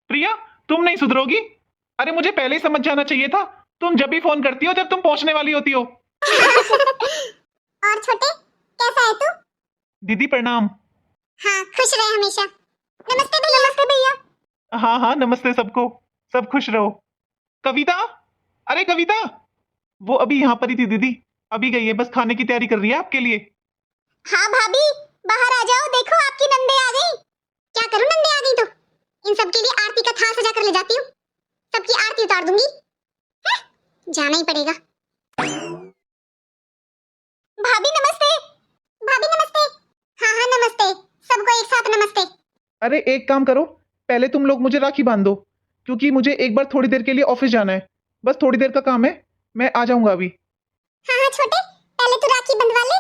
प्रिया, तुम नहीं सुधरोगी। अरे मुझे पहले ही समझ जाना चाहिए था। तुम जब भी फोन करती हो जब तुम पहुंचने वाली होती हो। और छोटे, कैसा है तू? दीदी प्रणाम। हाँ, खुश रहे हमेशा। नमस्ते भैया। नमस्ते भैया। हाँ हाँ, नमस्ते सबको। सब खुश रहो। कविता, अरे कविता, वो अभी यहाँ पर ही थी दीदी। अभी गई है, बस खाने की तैयारी कर रही है आपके लिए। हाँ भाभी, बाहर आ जाओ, देखो आपकी नंदे आ गई। क्या करूं, नंदे आ गई तो इन सबके लिए आरती का थाल सजा कर ले जाती हूँ। सबकी आरती उतार दूंगी। हैं? जाना ही पड़ेगा। भाभी नमस्ते। भाभी नमस्ते। हाँ हाँ नमस्ते, सबको एक साथ नमस्ते। अरे एक काम करो, पहले तुम लोग मुझे राखी बांध दो, क्योंकि मुझे एक बार थोड़ी देर के लिए ऑफिस जाना है। बस थोड़ी देर का काम है, मैं आ जाऊंगा अभी। हाँ हाँ छोटे, पहले तू राखी बंधवा ले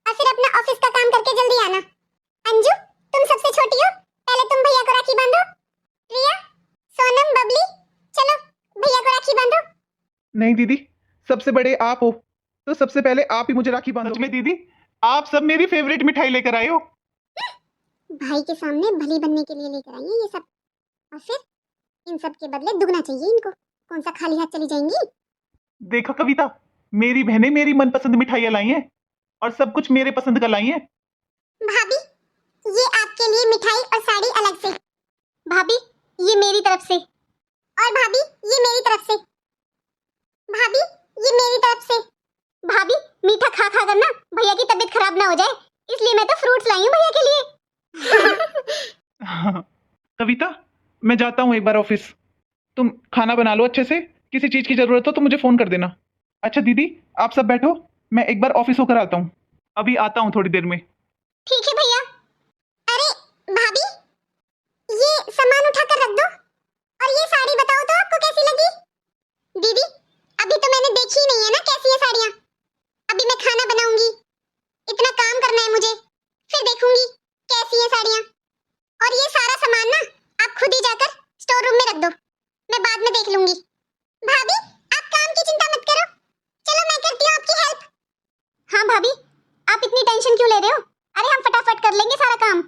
और फिर अपना ऑफिस का काम करके जल्दी आना। अंजू, तुम सबसे छोटी हो, पहले तुम भैया को राखी बांधो। प्रिया, सोनम, बबली, चलो भैया को राखी बांधो। नहीं दीदी, सबसे बड़े आप हो, तो सबसे पहले आप ही मुझे राखी बांधो। सच में दीदी, आप सब मेरी फेवरेट मिठाई लेकर आए हो। भाई के सामने भली बनने के लिए लेकर आई है ये सब, और फिर इन सब के बदले दुगना चाहिए इनको। कौन सा खाली हाथ चली जाएंगी? देखो कविता, मेरी बहनें मेरी मनपसंद मिठाइयाँ लाई हैं और सब कुछ मेरे पसंद का लाई हैं। भाभी, ये आपके लिए मिठाई और साड़ी अलग से। भाभी, ये मेरी तरफ से। और भाभी, ये मेरी तरफ से। भाभी, ये मेरी तरफ से। भाभी, मीठा खा खा कर ना भैया की तबीयत खराब ना हो जाए, इसलिए मैं तो फ्रूट्स लाई हूँ भैया के लिए। कविता, मैं जाता हूँ एक बार ऑफिस। तुम खाना बना लो अच्छे से, किसी चीज की जरूरत हो तो मुझे फोन कर देना। अच्छा दीदी, आप सब बैठो, मैं एक बार ऑफिस होकर आता हूँ। अभी आता हूँ थोड़ी देर में। ठीक है भैया। अरे भाभी, ये सामान उठाकर रख दो। और ये साड़ी बताओ तो आपको कैसी लगी? दीदी, अभी तो मैंने देखी ही नहीं है ना कैसी है साड़ियाँ। अभी मैं खाना बनाऊंगी, इतना काम करना है मुझे, फिर देखूंगी कैसी है साड़ियाँ। और ये सारा सामान ना आप खुद ही जाकर स्टोर रूम में रख दो, मैं बाद में देख लूंगी। भाभी, आप काम की चिंता मत करो, चलो मैं करती हूँ आपकी हेल्प। हाँ भाभी, आप इतनी टेंशन क्यों ले रहे हो? अरे हम फटाफट कर लेंगे सारा काम,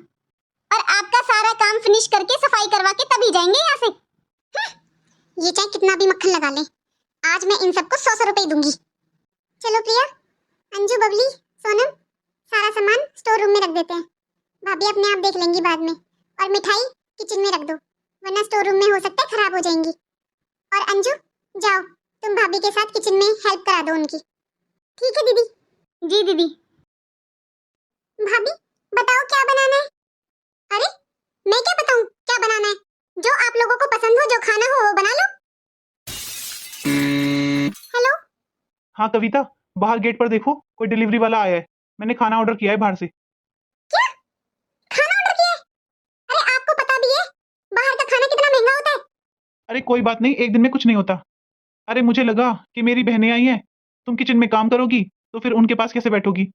और आपका सारा काम फिनिश करके सफाई करवा के तभी जाएंगे यहाँ से। ये चाहे कितना भी मक्खन लगा ले, आज मैं इन सबको 100 रुपए दूंगी। चलो प्रिया, अंजू, बबली, सोनम, सारा सामान स्टोर रूम में रख देते हैं। भाभी अपने आप देख लेंगी बाद में। और मिठाई किचन में रख दो, वरना स्टोर रूम में हो सकता है खराब हो जाएंगी। और अंजू, जाओ तुम भाभी के साथ किचन में हेल्प करा दो उनकी। ठीक है दीदी। जी दीदी। भाभी, बताओ क्या बनाना है? अरे मैं क्या बताऊं क्या बनाना है? जो आप लोगों को पसंद हो, जो खाना हो वो बना लो। हेलो। हाँ कविता, बाहर गेट पर देखो, कोई डिलीवरी वाला आया है। मैंने खाना ऑर्डर किया है बाहर से। क्या खाना ऑर्डर किया है? अरे आपको पता भी है बाहर का खाना कितना महंगा होता है? अरे कोई बात नहीं, एक दिन में कुछ नहीं होता। अरे मुझे लगा कि मेरी बहनें आई हैं, तुम किचन में काम करोगी तो फिर उनके पास कैसे बैठोगी।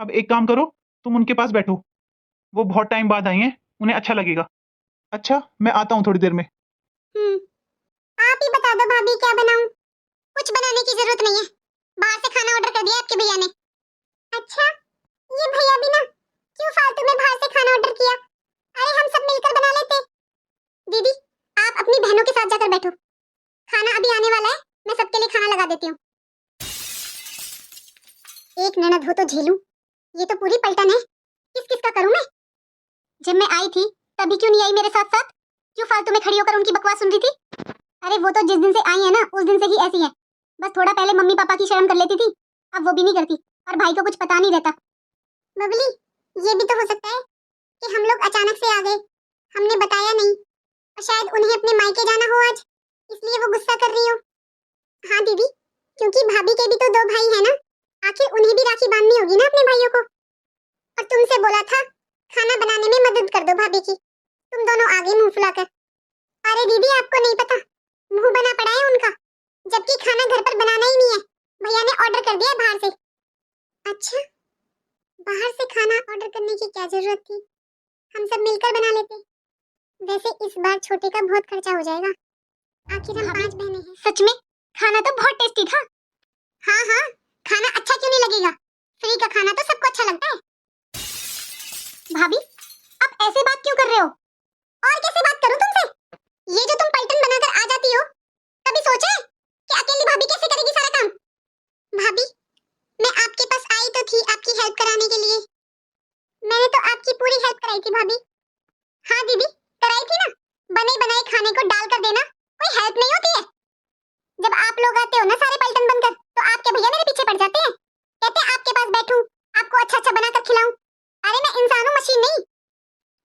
अब एक काम करो, तुम उनके पास बैठो। वो बहुत टाइम बाद आई हैं, उन्हें अच्छा लगेगा। अच्छा, मैं आता हूँ थोड़ी देर में। आप ही बता दो भाभी क्या बनाऊं? कुछ बनाने की जरूरत नहीं है, बाहर से खाना ऑर्डर कर दिया आपके भैया ने। अच्छा, ये भैया भी ना क्यों फालतू में बाहर से खाना ऑर्डर किया? अरे हम सब मिलकर बना लेते। दीदी, आप अपनी बहनों के साथ जाकर बैठो, खाना अभी आने वाला है, मैं सबके लिए खाना लगा देती हूँ। एक ननद हो तो झेलूं, ये तो पूरी पलटन है। किस किस का करूं मैं? जब मैं आई थी तभी क्यों नहीं आई मेरे साथ साथ? क्यों फालतू में खड़ी होकर उनकी बकवास सुन रही थी? अरे वो तो जिस दिन से आई है ना उस दिन से ही ऐसी है। बस थोड़ा पहले मम्मी पापा की शर्म कर लेती थी, अब वो भी नहीं करती, और भाई को कुछ पता नहीं रहता। बबली, ये भी तो हो सकता है कि हम लोग अचानक से आ गए, हमने बताया नहीं, और शायद उन्हें अपने मायके जाना हो आज, इसलिए वो गुस्सा कर रही हो। हाँ दीदी, क्योंकि भाभी के भी तो 2 भाई है ना, आखिर उन्हें भी राखी बांधनी होगी ना अपने भाइयों को। और तुमसे बोला था खाना बनाने में मदद कर दो भाभी की, तुम दोनों आगे मुंह फुलाकर। अरे दीदी, आपको नहीं पता, मुंह बना पड़ा है उनका, जबकि खाना घर पर बनाना ही नहीं है, भैया ने ऑर्डर कर दिया बाहर से। अच्छा, बाहर से खाना ऑर्डर करने की क्या जरूरत थी, हम सब मिलकर बना लेते। वैसे इस बार छोटे का बहुत खर्चा हो जाएगा, आखिर हम 5 बहनें हैं। सच में खाना तो बहुत टेस्टी था। हाँ हाँ, खाना अच्छा क्यों नहीं लगेगा, फ्री का खाना तो सबको अच्छा लगता है। भाभी, आप ऐसे बात क्यों कर रहे हो? और कैसे बात करूं तुमसे? ये जो तुम खाने को डाल कर देना कोई हेल्प नहीं होती है। जब आप लोग आते हो ना सारे पलटन बनकर, तो आपके भैया मेरे पीछे पड़ जाते हैं, कहते हैं आपके पास बैठूं, आपको अच्छा अच्छा बनाकर खिलाऊं। अरे मैं इंसान हूं, मशीन नहीं।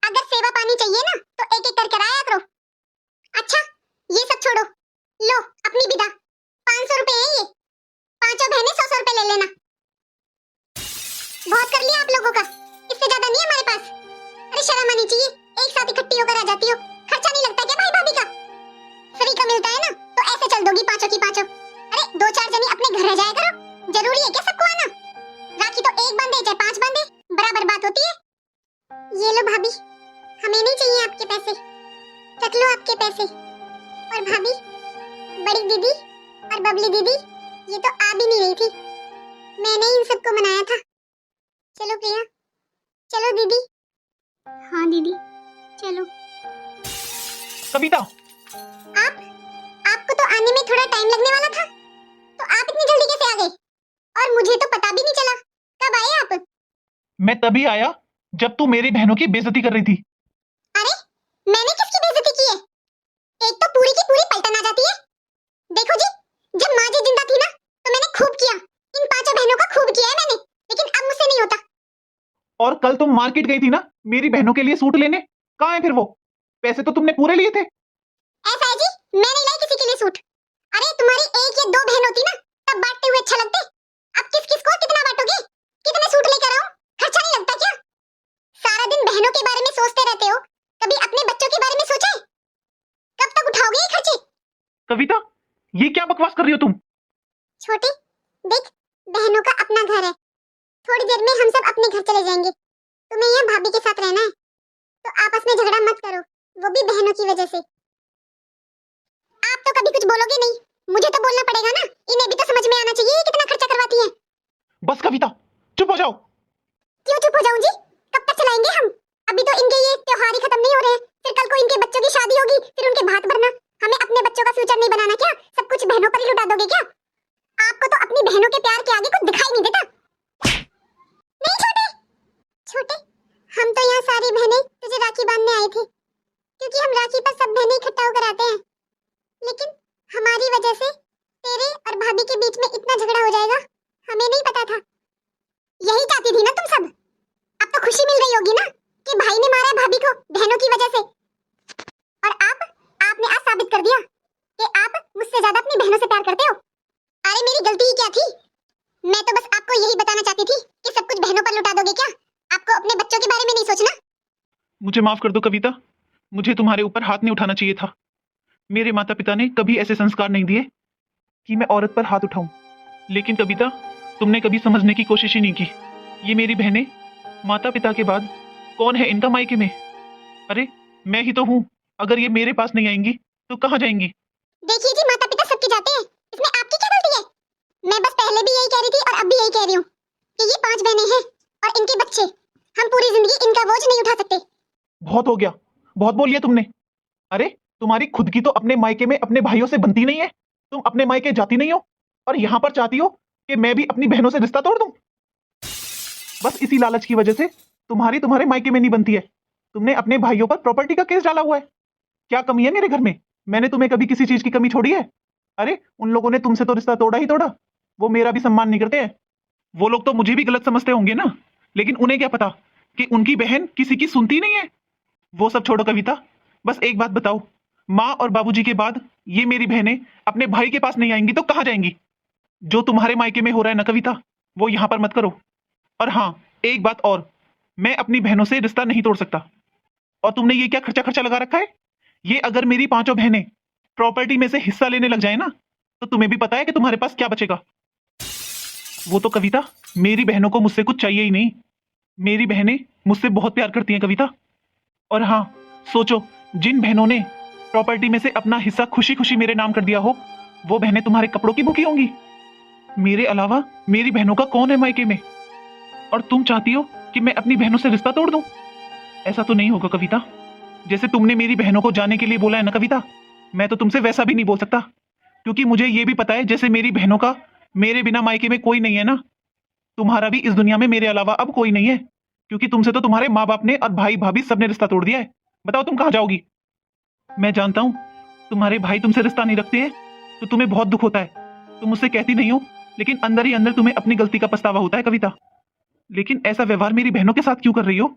अगर सेवा पानी चाहिए ना तो एक एक करके आया करो। अच्छा ये सब छोड़ो, लो अपनी विदा। 500 रुपए है ये, पांचों बहनें 100 रुपए ले लेना। बहुत कर लिया आप लोगों का, इससे ज्यादा नहीं हमारे पास। अरे शर्म आनी चाहिए, एक साथ इकट्ठी होकर आ जाती हो। खर्चा नहीं लगता क्या भाई भाभी का? फ्री का मिलता है ना तो ऐसे चल दोगी पांचों की पांचों। अरे 2-4 जनी अपने घर रह जाया करो, जरूरी है क्या सबको आना? राखी तो एक बांधे चाहे 5 बांधे, बराबर बात होती है। ये लो भाभी, हमें नहीं चाहिए आपके पैसे, रख लो आपके पैसे। और भाभी, बड़ी दीदी और बबली दीदी ये तो आ भी नहीं रही थी, मैंने इन सबको मनाया था। चलो प्रिया, चलो दीदी। हाँ दीदी चलो। कविता, आपको तो आने में थोड़ा टाइम लगने वाला था, तो आप इतनी जल्दी कैसे आ गए? और मुझे तो पता भी नहीं चला, कब आए आप? मैं तभी आया जब तू मेरी बहनों की बेइज्जती कर रही थी। अरे मैंने किसकी बेइज्जती की है? एक तो पूरी की पूरी पलटन आ जाती है। देखो जी, जब माँ जी जिंदा थी ना तो मैंने खूब किया, इन पांचों बहनों का खूब किया है मैंने, लेकिन अब मुझसे नहीं होता। और कल तुम मार्केट गई थी ना मेरी बहनों के लिए सूट लेने, कहाँ है फिर वो? पैसे तो तुमने पूरे लिए थे। ऐसा है जी, मैं नहीं लाई किसी के लिए सूट। अरे तुम्हारी एक या दो बहन होती ना तब बांटते हुए अच्छा लगते। अब किस किस को कितना बांटोगे? कितने सूट लेकर आऊं? खर्चा नहीं लगता क्या? सारा दिन बहनों के बारे में सोचते रहते हो, कभी अपने बच्चों के बारे में सोचा है? कब तक उठाओगे ये खर्चे? कविता, ये क्या बकवास कर रही हो तुम? छोटे देख, बहनों का अपना घर है, थोड़ी देर में हम सब अपने घर चले जाएंगे। तुम्हें यहाँ भाभी के साथ रहना है, तो आपस में झगड़ा मत करो, वो भी बहनों की वजह से। आप तो कभी कुछ बोलोगे नहीं, मुझे तो बोलना पड़ेगा ना, इन्हें भी तो समझ में आना चाहिए ये कितना खर्चा करवाती है। बस कविता, चुप हो जाओ। क्यों चुप हो जाऊं जी? कब तक चलाएंगे हम? अभी तो इनके ये त्योहार ही खत्म नहीं हो रहे हैं, फिर कल को इनके बच्चों की शादी होगी, फिर उनके भात भरना। हमें अपने बच्चों का फ्यूचर नहीं बनाना क्या? सब कुछ बहनों पर ही लुटा दोगे क्या? आपको तो अपनी बहनों के प्यार के आगे कुछ दिखाई नहीं देता। नहीं छोटे, छोटे हम तो यहाँ सारी बहनें तुझे राखी बांधने आए थे, क्योंकि हम राखी पर सब बहनें इकट्ठा होकर आते हैं। लेकिन हमारी वजह से तेरे और भाभी के बीच में इतना झगड़ा हो जाएगा, हमें नहीं पता था। यही चाहती थी ना तुम सब? अब तो खुशी मिल गई होगी ना कि भाई ने मारा भाभी को बहनों की वजह से। और आपने आज साबित कर दिया कि आप मुझसे ज्यादा अपनी बहनों से प्यार करते हो। अरे मेरी गलती ही क्या थी? मैं तो बस आपको यही बताना चाहती थी कि सब कुछ बहनों पर लुटा दोगे क्या? आपको अपने बच्चों के बारे में नहीं सोचना? मुझे माफ कर दो कविता, मुझे तुम्हारे ऊपर हाथ नहीं उठाना चाहिए था। मेरे माता पिता ने कभी ऐसे संस्कार नहीं दिए कि मैं औरत पर हाथ उठाऊं। लेकिन कविता, तुमने कभी समझने की कोशिश ही नहीं की। ये मेरी बहनें माता पिता के बाद कौन है इनका मायके में? अरे मैं ही तो हूँ, अगर ये मेरे पास नहीं आएंगी तो कहाँ जाएंगी? देखिए जी, माता पिता सबके जाते हैं, इसमें आपकी क्या गलती है? मैं बस पहले भी यही कह रही थी और अब भी यही कह रही हूँ कि ये 5 बहनें हैं और इनके बच्चे, हम पूरी जिंदगी इनका बोझ नहीं उठा सकते। बहुत हो गया, बहुत बोल लिया तुमने। अरे तुम्हारी खुद की तो अपने मायके में अपने भाइयों से बनती नहीं है, तुम अपने मायके जाती नहीं हो और यहाँ पर चाहती हो कि मैं भी अपनी बहनों से रिश्ता तोड़ दूं। बस इसी लालच की वजह से तुम्हारे मायके में नहीं बनती है। तुमने अपने भाइयों पर प्रॉपर्टी का केस डाला हुआ है। क्या कमी है मेरे घर में? मैंने तुम्हें कभी किसी चीज की कमी छोड़ी है? अरे उन लोगों ने तुमसे तो रिश्ता तोड़ा ही तोड़ा, वो मेरा भी सम्मान नहीं करते हैं। वो लोग तो मुझे भी गलत समझते होंगे ना, लेकिन उन्हें क्या पता कि उनकी बहन किसी की सुनती नहीं है। वो सब छोड़ो कविता, बस एक बात बताओ, माँ और बाबूजी के बाद ये मेरी बहनें अपने भाई के पास नहीं आएंगी तो कहाँ जाएंगी? जो तुम्हारे मायके में हो रहा है ना कविता, वो यहाँ पर मत करो। और हाँ, एक बात और, मैं अपनी बहनों से रिश्ता नहीं तोड़ सकता। और तुमने ये क्या खर्चा खर्चा लगा रखा है? ये अगर मेरी 5 बहनें प्रॉपर्टी में से हिस्सा लेने लग जाए ना, तो तुम्हें भी पता है कि तुम्हारे पास क्या बचेगा। वो तो कविता, मेरी बहनों को मुझसे कुछ चाहिए ही नहीं। मेरी बहनें मुझसे बहुत प्यार करती हैं कविता। और हाँ, सोचो, जिन बहनों ने प्रॉपर्टी में से अपना हिस्सा खुशी खुशी मेरे नाम कर दिया हो, वो बहनें तुम्हारे कपड़ों की भूखी होंगी। मेरे अलावा मेरी बहनों का कौन है मायके में? और तुम चाहती हो कि मैं अपनी बहनों से रिश्ता तोड़ दूं? ऐसा तो नहीं होगा कविता। जैसे तुमने मेरी बहनों को जाने के लिए बोला है ना कविता, मैं तो तुमसे वैसा भी नहीं बोल सकता, क्योंकि मुझे ये भी पता है जैसे मेरी बहनों का मेरे बिना मायके में कोई नहीं है ना, तुम्हारा भी इस दुनिया में मेरे अलावा अब कोई नहीं है, क्योंकि तुमसे तो तुम्हारे माँ बाप ने और भाई भाभी सबने रिश्ता तोड़ दिया है। बताओ तुम कहाँ जाओगी? मैं जानता हूँ तुम्हारे भाई तुमसे रिश्ता नहीं रखते हैं तो तुम्हें बहुत दुख होता है। तुम मुझसे कहती नहीं हो, लेकिन अंदर ही अंदर तुम्हें अपनी गलती का पछतावा होता है कविता। लेकिन ऐसा व्यवहार मेरी बहनों के साथ क्यों कर रही हो?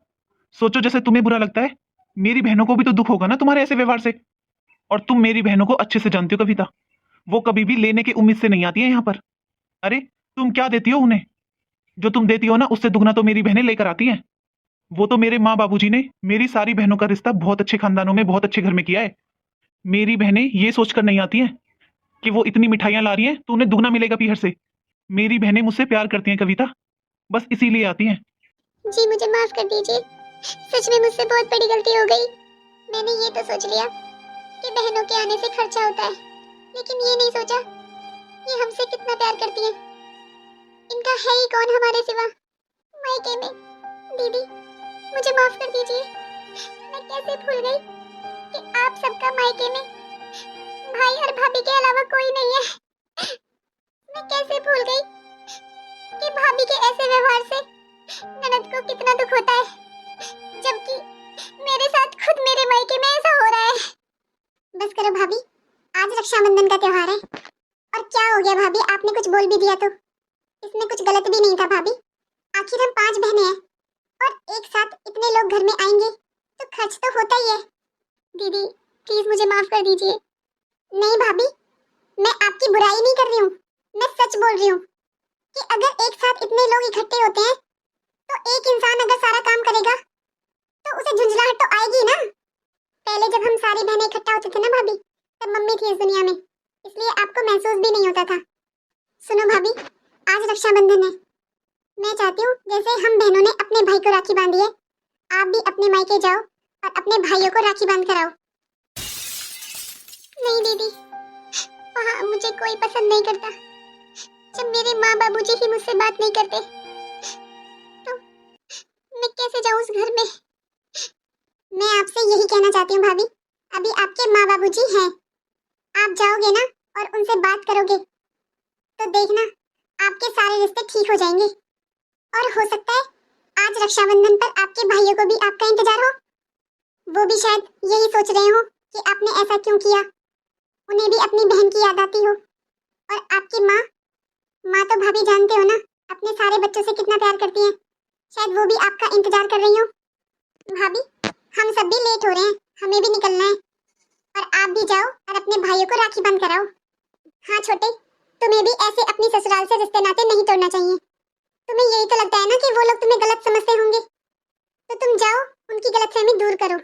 सोचो, जैसे तुम्हें बुरा लगता है, मेरी बहनों को भी तो दुख होगा ना तुम्हारे ऐसे व्यवहार से। और तुम मेरी बहनों को अच्छे से जानती हो कविता, वो कभी भी लेने की उम्मीद से नहीं आती है यहाँ पर। अरे तुम क्या देती हो उन्हें? जो तुम देती हो ना, उससे दुगना तो मेरी बहनें लेकर आती हैं। वो तो मेरे माँ बाबूजी ने मेरी सारी बहनों का रिश्ता बहुत अच्छे खानदानों में, बहुत अच्छे घर में किया है। मेरी बहनें ये सोचकर नहीं आती हैं कि वो इतनी मिठाइयाँ ला रही हैं तो उन्हें दुगना मिलेगा पीहर से। मेरी बहनें मुझसे प्यार करती हैं कविता, बस इसीलिए आती हैं। जी मुझे माफ कर दीजिए, सच में मुझसे बहुत बड़ी गलती हो गई। मैंने ये तो सोच लिया कि बहनों के आने से खर्चा होता है, लेकिन ये नहीं सोचा ये हमसे कितना प्यार करती हैं। इनका है ही कौन हमारे सिवा मायके में। दीदी मुझे माफ कर दीजिए, मैं कैसे भूल गई कि आप सबका मायके में भाई और भाभी के अलावा कोई नहीं है। मैं कैसे भूल गई कि भाभी के ऐसे व्यवहार से ननद को कितना दुख होता है, जबकि मेरे साथ खुद मेरे मायके में ऐसा हो रहा है। बस करो भाभी, आज रक्षाबंधन का त्योहार है। और क्या हो गया भाभी, आपने कुछ बोल भी दिया तो? इसमें कुछ गलत भी नहीं था भाभी, आखिर हम 5 बहनें हैं और एक साथ इतने लोग घर में आएंगे तो खर्च तो होता ही है। दीदी प्लीज मुझे माफ कर दीजिए। नहीं भाभी, मैं आपकी बुराई नहीं कर रही हूँ, मैं सच बोल रही हूँ कि अगर एक साथ इतने लोग इकट्ठे होते हैं तो एक इंसान अगर सारा काम करेगा तो उसे झुंझलाहट तो आएगी ना। पहले जब हम सारी बहनें इकट्ठा होते थे ना भाभी, तब मम्मी थी इस दुनिया में, इसलिए आपको महसूस भी नहीं होता था। सुनो भाभी, आज रक्षाबंधन है, मैं चाहती हूँ जैसे हम बहनों ने अपने भाई को राखी बांधी है, आप भी अपने मायके जाओ और अपने भाइयों को राखी बांध कर आओ। नहीं दीदी, वहाँ मुझे कोई पसंद नहीं करता। जब मेरे माँ बाबूजी ही मुझसे बात नहीं करते तो मैं कैसे जाऊँ उस घर में? मैं आपसे यही कहना चाहती हूँ भाभी, अभी आपके माँ बाबूजी हैं, आप जाओगे ना और उनसे बात करोगे तो देखना आपके सारे रिश्ते ठीक हो जाएंगे। और हो सकता है आज रक्षाबंधन पर आपके भाइयों को भी आपका इंतजार हो, वो भी शायद यही सोच रहे हो कि आपने ऐसा क्यों किया, उन्हें भी अपनी बहन की याद आती हो। और आपकी माँ तो भाभी जानते हो ना, अपने सारे बच्चों से कितना प्यार करती हैं, शायद वो भी आपका इंतजार कर रही हो। भाभी हम सब भी लेट हो रहे हैं, हमें भी निकलना है, और आप भी जाओ और अपने भाइयों को राखी बंद कराओ। हाँ छोटे, तुम्हें भी ऐसे अपनी ससुराल से रिश्ते नाते नहीं तोड़ना चाहिए। तुम्हें यही तो लगता है ना कि वो लोग तुम्हें गलत समझते होंगे, तो तुम जाओ उनकी गलतफहमी दूर करो।